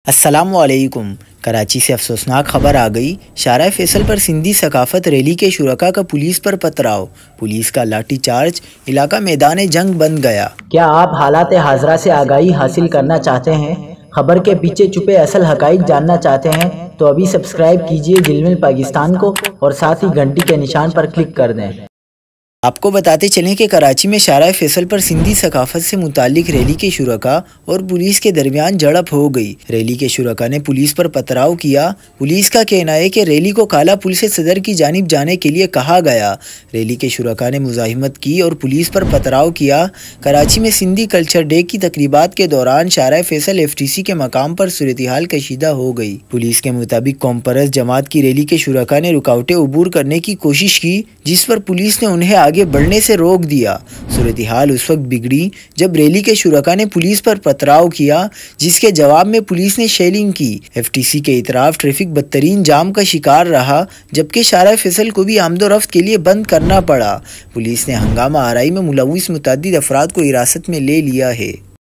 अस्सलामुअलैकुम। कराची से अफसोसनाक खबर आ गई। शारा फैसल पर सिंधी सकाफत रैली के शुरका का पुलिस पर पथराव, पुलिस का लाठीचार्ज, इलाका मैदान जंग बन गया। क्या आप हालात हाजरा से आगाही हासिल करना चाहते हैं? खबर के पीछे छुपे असल हकाइक जानना चाहते हैं? तो अभी सब्सक्राइब कीजिए जिलमिल पाकिस्तान को और साथ ही घंटी के निशान पर क्लिक कर दें। आपको बताते चलें कि कराची में शारा फैसल पर सिंधी सकाफत से मुतालिक रैली के शुरका और पुलिस के दरमियान झड़प हो गई। रैली के शुरका ने पुलिस पर पथराव किया। पुलिस का कहना है कि रैली को काला पुल से सदर की जानिब जाने के लिए कहा गया। रैली के शुरका ने मुजाहिमत की और पुलिस पर पथराव किया। कराची में सिंधी कल्चर डे की तकरीबात के दौरान शारा फैसल FTC के मकाम पर सूरत हाल कशीदा हो गई। पुलिस के मुताबिक कौम परस्त जमात की रैली के शुरका ने रुकावटें अबूर करने की कोशिश की, जिस पर पुलिस ने उन्हें आगे बढ़ने से रोक दिया। सूरत हाल उस वक्त बिगड़ी जब रैली के शुरका ने पुलिस पर पथराव किया, जिसके जवाब में पुलिस ने शेलिंग की। FTC के इतराफ ट्रैफिक बदतरीन जाम का शिकार रहा, जबकि शारा फैसल को भी आमदोरफ्त के लिए बंद करना पड़ा। पुलिस ने हंगामा आराई में मुलविस मुतअद्दिद अफराद को हिरासत में ले लिया है।